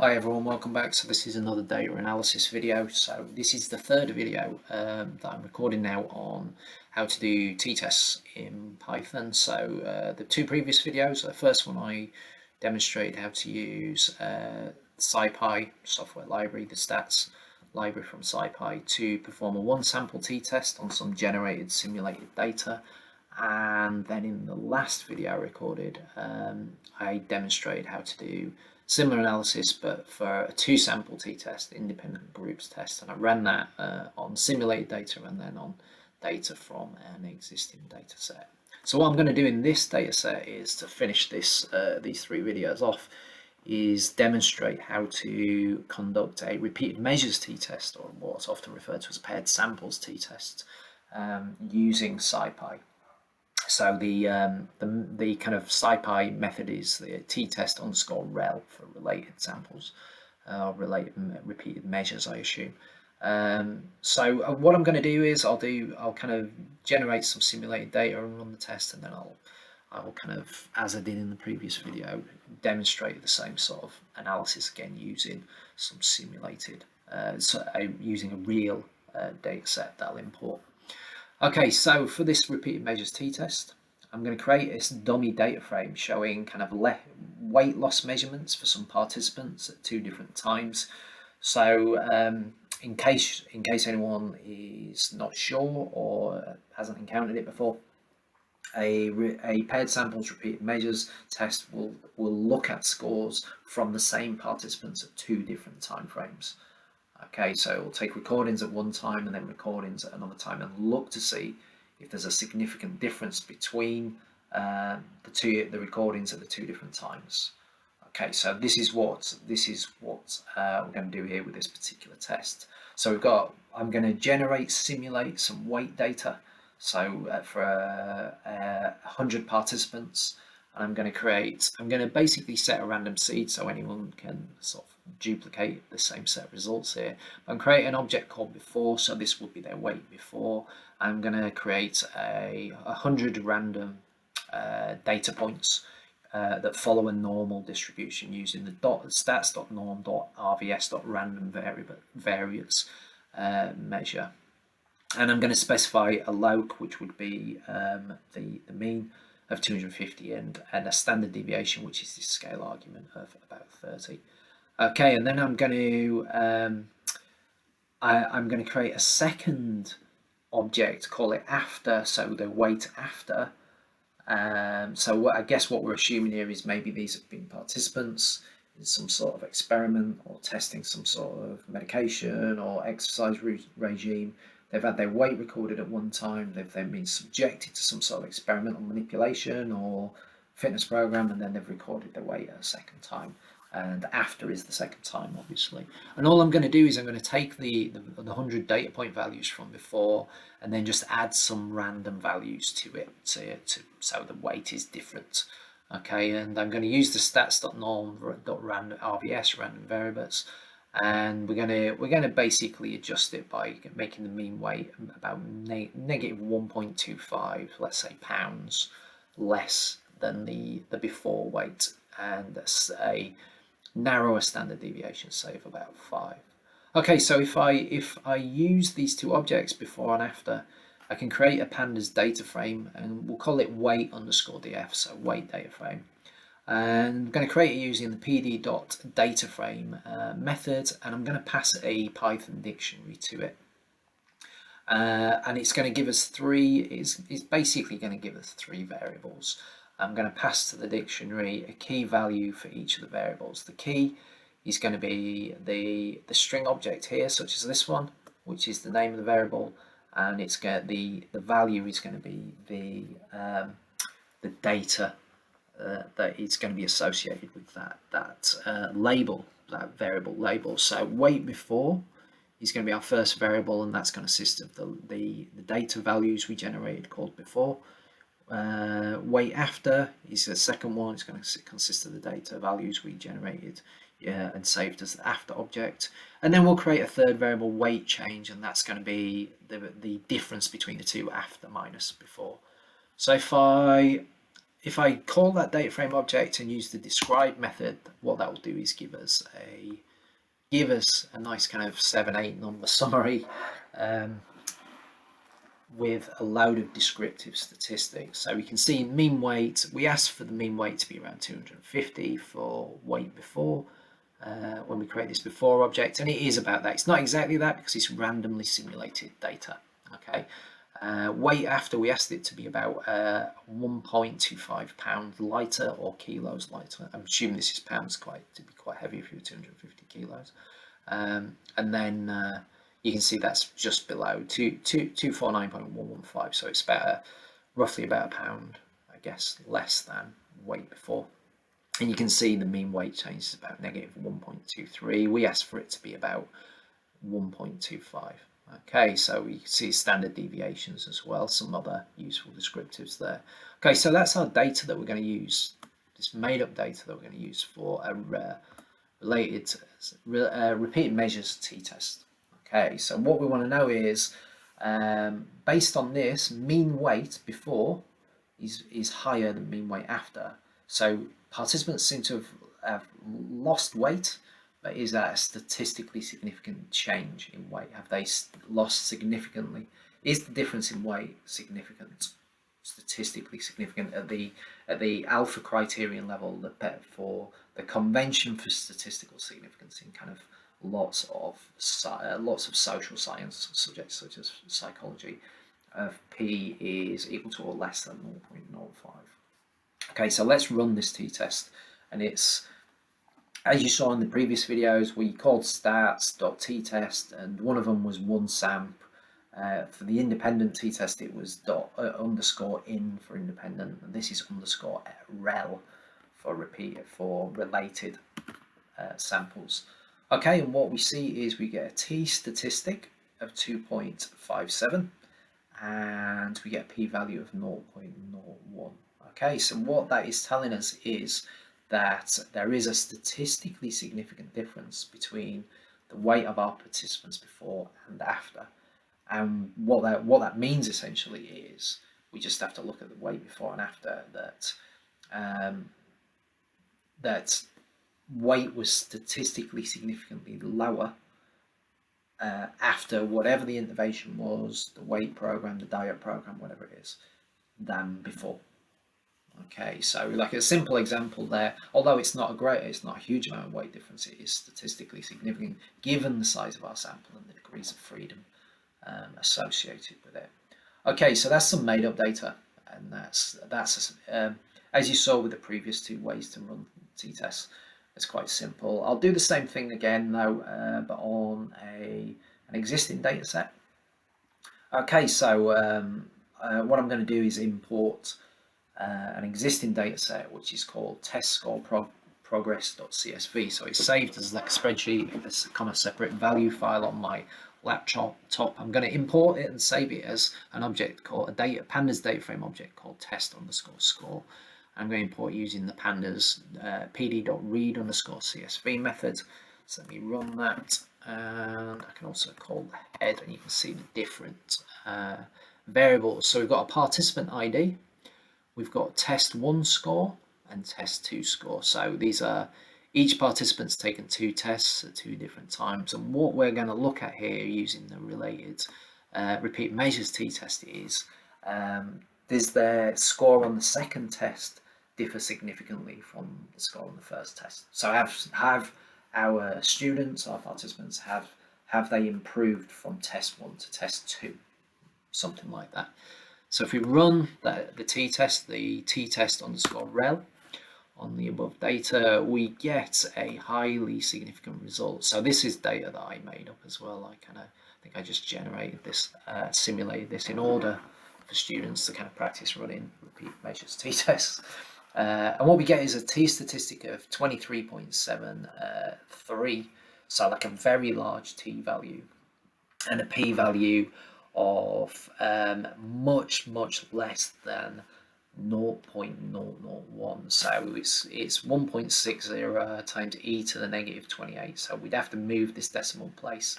Hi everyone, welcome back. So this is another data analysis video. So this is the third video that I'm recording now on how to do t-tests in Python. So the two previous videos, the first one I demonstrated how to use scipy software library, the stats library from scipy, to perform a one sample t-test on some generated simulated data. And then in the last video I recorded, I demonstrated how to do similar analysis but for a two sample t-test, independent groups test, and I ran that on simulated data and then on data from an existing data set. So what I'm going to do in this data set is to finish these three videos off is demonstrate how to conduct a repeated measures t-test, or what's often referred to as paired samples t-test, using scipy. So the kind of scipy method is the t-test underscore rel for related samples, related repeated measures, I assume. So what I'm going to do is I'll kind of generate some simulated data and run the test, and then I'll kind of, as I did in the previous video, demonstrate the same sort of analysis again using some simulated, using a real data set that I'll import. Okay, so for this repeated measures t-test, I'm going to create this dummy data frame showing kind of weight loss measurements for some participants at two different times. So in case anyone is not sure or hasn't encountered it before, a paired samples repeated measures test will look at scores from the same participants at two different time frames. Okay, so we'll take recordings at one time and then recordings at another time and look to see if there's a significant difference between the recordings at the two different times. Okay, so this is what we're going to do here with this particular test. So I'm going to simulate some weight data. So for 100 participants, and I'm going to basically set a random seed so anyone can sort of duplicate the same set of results here. I'm creating an object called before, so this would be their weight before. I'm going to create 100 random data points that follow a normal distribution using the stats.norm.rvs.random variance measure. And I'm going to specify a loc, which would be the mean of 250 and a standard deviation, which is the scale argument of about 30. Okay, and then I'm going to create a second object, call it after, so the weight after. So I guess what we're assuming here is maybe these have been participants in some sort of experiment or testing some sort of medication or exercise regime. They've had their weight recorded at one time, they've then been subjected to some sort of experimental manipulation or fitness program, and then they've recorded their weight at a second time. And after is the second time, obviously. And all I'm going to do is I'm going to take the 100 data point values from before and then just add some random values to it so the weight is different. Okay, and I'm going to use the stats.norm.rvs random variables, and we're going to basically adjust it by making the mean weight about negative 1.25, let's say, pounds less than the before weight, and a narrower standard deviation, say of about 5. Okay, so if I use these two objects before and after, I can create a pandas data frame, and we'll call it weight underscore df, so weight data frame. And I'm going to create it using the pd.dataframe method, and I'm going to pass a Python dictionary to it. And it's going to give us it's basically going to give us three variables. I'm going to pass to the dictionary a key value for each of the variables. The key is going to be the string object here, such as this one, which is the name of the variable, and it's going the value is going to be the data that is going to be associated with that label, that variable label. So weight before is going to be our first variable, and that's going to consist of the data values we generated called before. Weight after is the second one. It's going to consist of the data values we generated and saved as the after object, and then we'll create a third variable, weight change, and that's going to be the difference between the two, after minus before. So if I if I call that data frame object and use the describe method, what that will do is give us a nice kind of 7-8 number summary with a load of descriptive statistics. So we can see mean weight. We asked for the mean weight to be around 250 for weight before when we create this before object, and it is about that. It's not exactly that because it's randomly simulated data. Okay. Weight after, we asked it to be about 1.25 pounds lighter or kilos lighter. I'm assuming this is pounds, to be quite heavy if you're 250 kilos. And then you can see that's just below 249.115, so it's roughly about a pound, I guess, less than weight before. And you can see the mean weight change is about negative 1.23. We asked for it to be about 1.25. Okay, so we see standard deviations as well, some other useful descriptives there. Okay, so that's our data that we're going to use, this made up data that we're going to use for a related repeated measures t-test. Okay, so what we want to know is, based on this, mean weight before is higher than mean weight after. So participants seem to have lost weight, but is that a statistically significant change in weight? Have they lost significantly? Is the difference in weight significant, statistically significant at the alpha criterion level, for the convention for statistical significance in kind of lots of social science subjects such as psychology, p is equal to or less than 0.05. Okay, so let's run this t-test, and it's, as you saw in the previous videos, we called stats.t-test, and one of them was one samp. For the independent t-test, it was underscore in for independent, and this is underscore rel for related samples. Okay, and what we see is we get a t statistic of 2.57, and we get a p-value of 0.01. Okay, so what that is telling us is that there is a statistically significant difference between the weight of our participants before and after. And what that means essentially is we just have to look at the weight before and after, that weight was statistically significantly lower after whatever the intervention was, the weight program, the diet program, whatever it is, than before. Okay, so like a simple example there, although it's not a huge amount of weight difference, it is statistically significant given the size of our sample and the degrees of freedom associated with it. Okay, so that's some made up data, and that's as you saw with the previous two ways to run t-tests, it's quite simple. I'll do the same thing again though, but on an existing data set. Okay, so what I'm going to do is import an existing data set which is called test score progress.csv. So it's saved as like a spreadsheet, as a kind of separate value file on my laptop. I'm going to import it and save it as an object called pandas data frame object called test_score. I'm going to import using the pandas pd.read_csv method. So let me run that, and I can also call the head, and you can see the different variables. So we've got a participant ID, we've got test1 score and test2 score. So these are, each participant's taken two tests at two different times, and what we're going to look at here using the related repeat measures t-test is, does their score on the second test differ significantly from the score on the first test? So have our students, our participants, have they improved from test 1 to test 2, something like that. So if we run the t-test, rel on the above data, we get a highly significant result. So this is data that I made up as well. I think I just generated this, simulated this in order for students to kind of practice running repeat measures t-tests. And what we get is a t statistic of 23.73, so like a very large t value, and a p value of much less than 0.001. So it's 1.60 times e to the negative 28. So we'd have to move this decimal place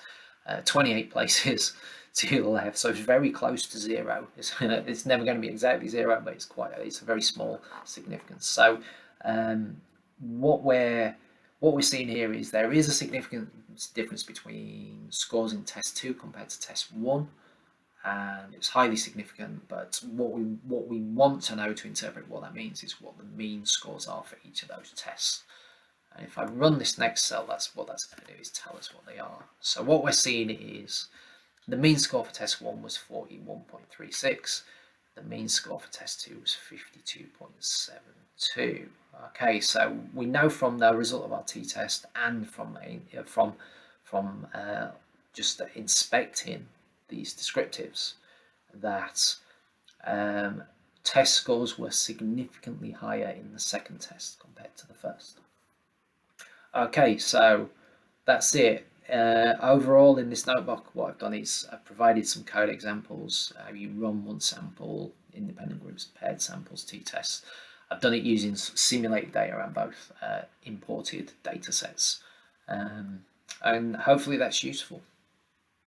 28 places to the left, so it's very close to zero. It's never going to be exactly zero, but it's a very small significance. So what we're seeing here is there is a significant difference between scores in test 2 compared to test 1, and it's highly significant. But what we want to know to interpret what that means is what the mean scores are for each of those tests. And if I run this next cell, that's what that's going to do, is tell us what they are. So what we're seeing is the mean score for test 1 was 41.36. The mean score for test 2 was 52.72. Okay, so we know from the result of our t-test and from just inspecting these descriptives that test scores were significantly higher in the second test compared to the first. Okay, so that's it. Overall, in this notebook, what I've done is I've provided some code examples. You run one sample, independent groups, paired samples, t-tests. I've done it using simulated data and both imported data sets. And hopefully that's useful.